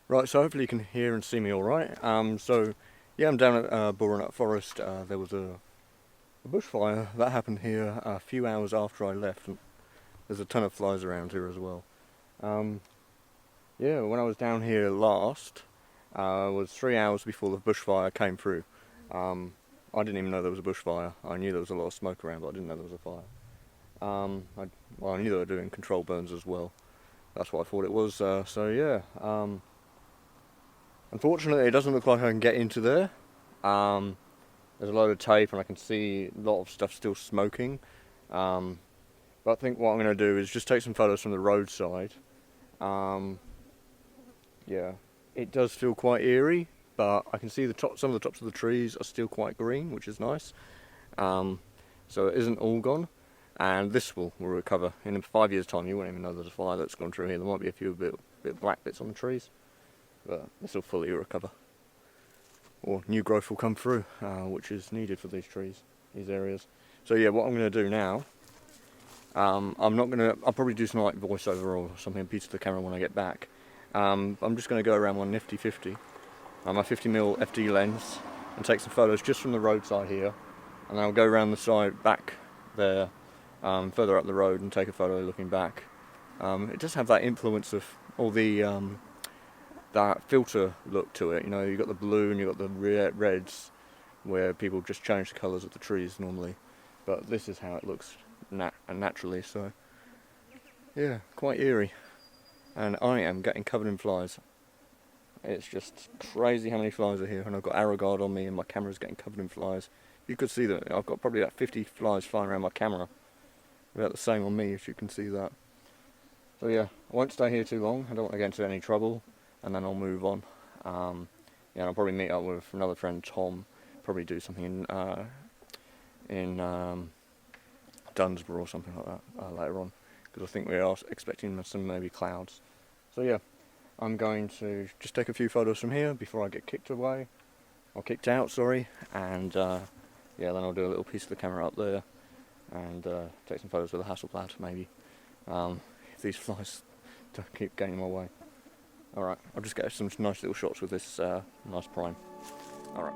Right, so hopefully you can hear and see me all right. Yeah, I'm down at Bullrun Forest. There was a bushfire that happened here a few hours after I left, and there's a ton of flies around here as well. Um, yeah, when I was down here last, was 3 hours before the bushfire came through. Um, I didn't even know there was a bushfire. I knew there was a lot of smoke around, but I didn't know there was a fire. I knew they were doing control burns as well. That's what I thought it was. Unfortunately, it doesn't look like I can get into there. Um, there's a load of tape, and I can see a lot of stuff still smoking. Um, but I think what I'm going to do is just take some photos from the roadside. Um, yeah, it does feel quite eerie, but I can see some of the tops of the trees are still quite green, which is nice. Um, so it isn't all gone, and this will recover. In 5 years' time, you won't even know there's a fire that's gone through here. There might be a few bit black bits on the trees, but this will fully recover. Or new growth will come through, which is needed for these trees, these areas. So yeah, what I'm going to do now, I'll probably do some like voiceover or something, a piece of the camera when I get back. I'm just going to go around my nifty 50, my 50mm FD lens, and take some photos just from the roadside here, and then I'll go around the side back there, further up the road, and take a photo looking back. It does have that influence of all that filter look to it. You know, you've got the blue and you've got the reds, where people just change the colours of the trees normally, but this is how it looks naturally. So yeah, quite eerie, and I am getting covered in flies. It's just crazy how many flies are here, and I've got arrow guard on me and my camera's getting covered in flies. You could see that I've got probably about 50 flies flying around my camera, about the same on me, if you can see that. So yeah, I won't stay here too long. I don't want to get into any trouble, and then I'll move on. Yeah, I'll probably meet up with another friend, Tom. Probably do something in Dunsborough or something like that later on, because I think we are expecting some maybe clouds. So yeah, I'm going to just take a few photos from here before I get kicked out, sorry, and yeah, then I'll do a little piece of the camera up there and take some photos with a Hasselblad maybe. If these flies don't keep getting in my way. Alright, I'll just get some nice little shots with this nice prime. Alright.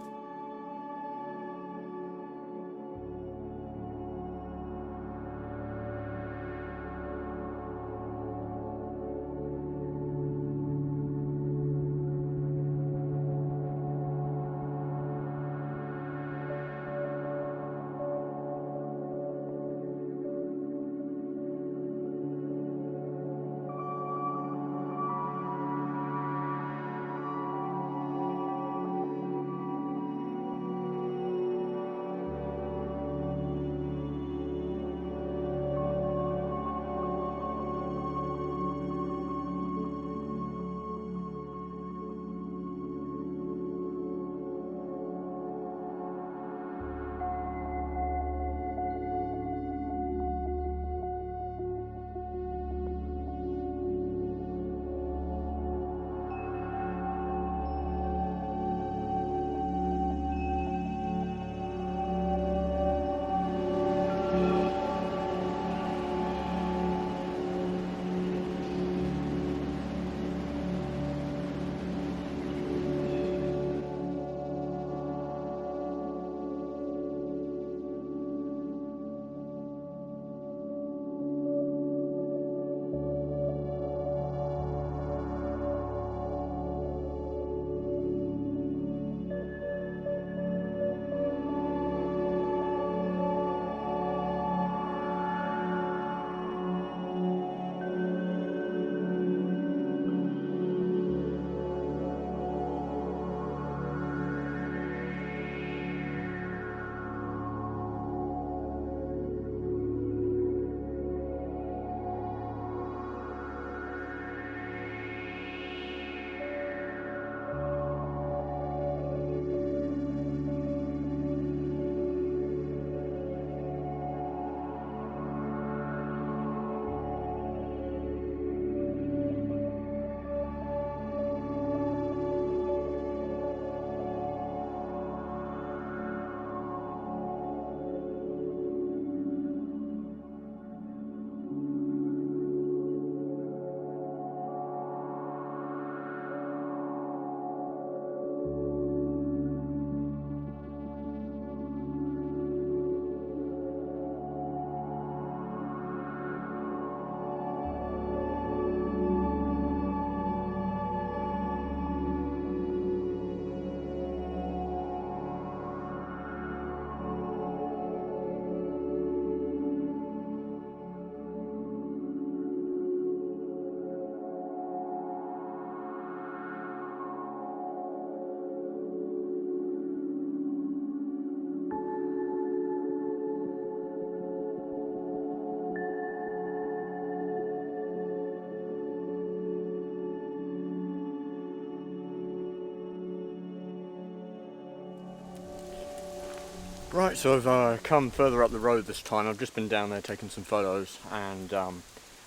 Right, so I've come further up the road this time. I've just been down there taking some photos, and I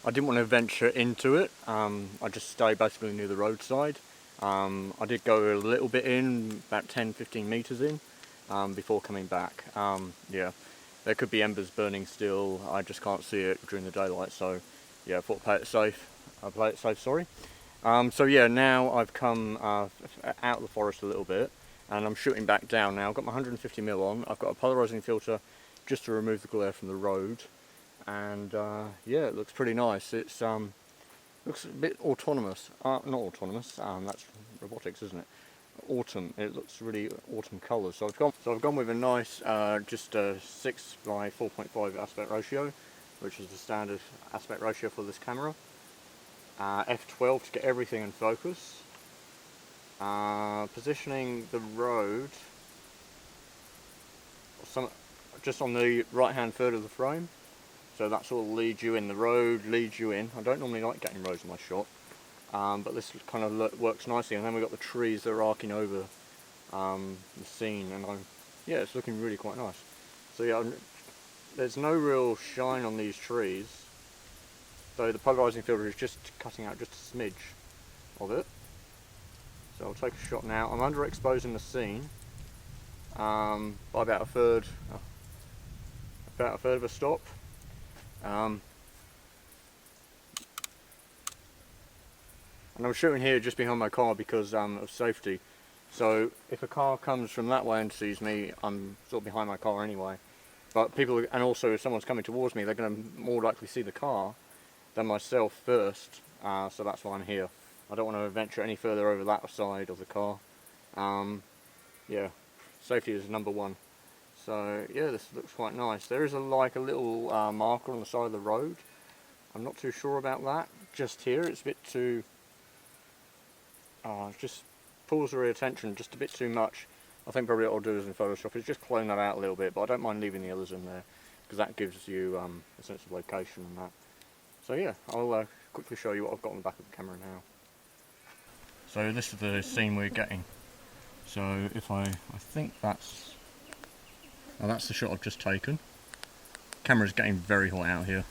didn't want to venture into it. I just stayed basically near the roadside. I did go a little bit in, about 10-15 metres in, before coming back. Yeah, there could be embers burning still. I just can't see it during the daylight, so yeah, I thought I'd play it safe. I'll play it safe, sorry. So yeah, now I've come out of the forest a little bit, and I'm shooting back down now. I've got my 150mm on. I've got a polarising filter just to remove the glare from the road, and yeah, it looks pretty nice. It's looks a bit autonomous. Not autonomous. That's robotics, isn't it? Autumn. It looks really autumn colours. So I've gone with a nice just a 6:4.5 aspect ratio, which is the standard aspect ratio for this camera. F12 to get everything in focus. Positioning the road just on the right hand third of the frame, so that sort of leads you in. The road leads you in. I don't normally like getting roads in my shot, but this kind of works nicely. And then we've got the trees that are arcing over the scene, and yeah, it's looking really quite nice. So yeah, there's no real shine on these trees, so the polarising filter is just cutting out just a smidge of it. So I'll take a shot now. I'm underexposing the scene by about a third of a stop. And I'm shooting here just behind my car because of safety. So if a car comes from that way and sees me, I'm sort of behind my car anyway. But people, and also if someone's coming towards me, they're going to more likely see the car than myself first. So that's why I'm here. I don't want to venture any further over that side of the car. Yeah, safety is number one. So yeah, this looks quite nice. There is like a little marker on the side of the road. I'm not too sure about that. Just here, it's a bit too. Just pulls your attention just a bit too much. I think probably what I'll do is in Photoshop is just clone that out a little bit, but I don't mind leaving the others in there because that gives you a sense of location and that. So yeah, I'll quickly show you what I've got on the back of the camera now. So this is the scene we're getting. So if I think that's the shot I've just taken. Camera's getting very hot out here,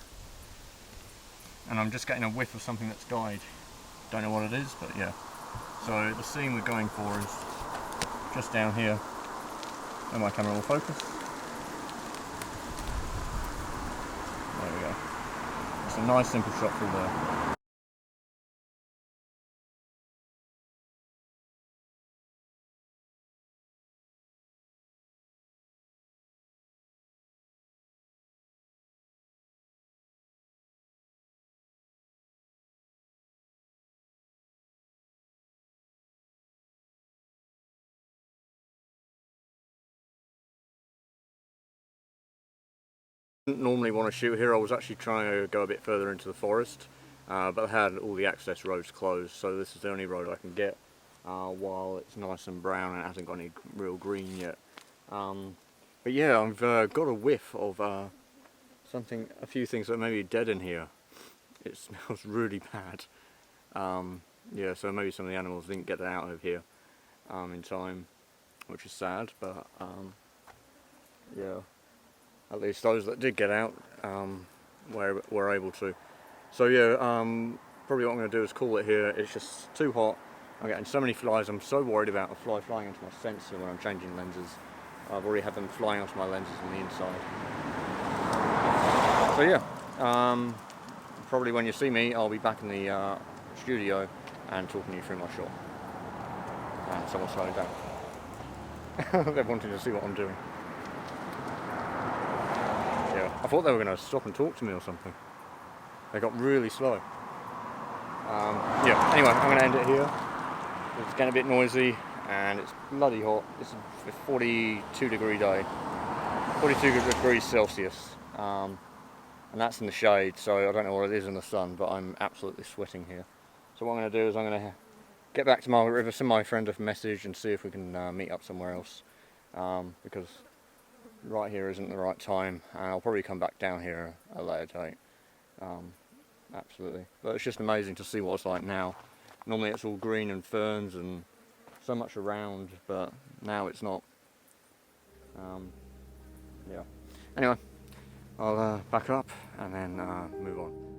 and I'm just getting a whiff of something that's died. Don't know what it is, but yeah. So the scene we're going for is just down here, and my camera will focus. There we go. It's a nice simple shot through there. Didn't normally want to shoot here. I was actually trying to go a bit further into the forest, but I had all the access roads closed, so this is the only road I can get while it's nice and brown and it hasn't got any real green yet. But yeah, I've got a whiff of a few things that may be dead in here. It smells really bad. Yeah, so maybe some of the animals didn't get out of here in time, which is sad, but yeah. At least those that did get out were able to. So yeah, probably what I'm going to do is call it here. It's just too hot. I'm getting so many flies. I'm so worried about a fly flying onto my sensor when I'm changing lenses. I've already had them flying onto my lenses on the inside. So yeah, probably when you see me, I'll be back in the studio and talking you through my shot. And someone's slowing down. They're wanting to see what I'm doing. I thought they were going to stop and talk to me or something. They got really slow. Yeah, anyway, I'm going to end it here. It's getting a bit noisy and it's bloody hot. It's a 42 degree day. 42 degrees Celsius. And that's in the shade, so I don't know what it is in the sun, but I'm absolutely sweating here. So what I'm going to do is I'm going to get back to my river, send my friend a message and see if we can meet up somewhere else. Because right here isn't the right time, and I'll probably come back down here at a later date. Absolutely. But it's just amazing to see what it's like now. Normally it's all green and ferns and so much around, but now it's not. yeah. Anyway, I'll back up and then move on.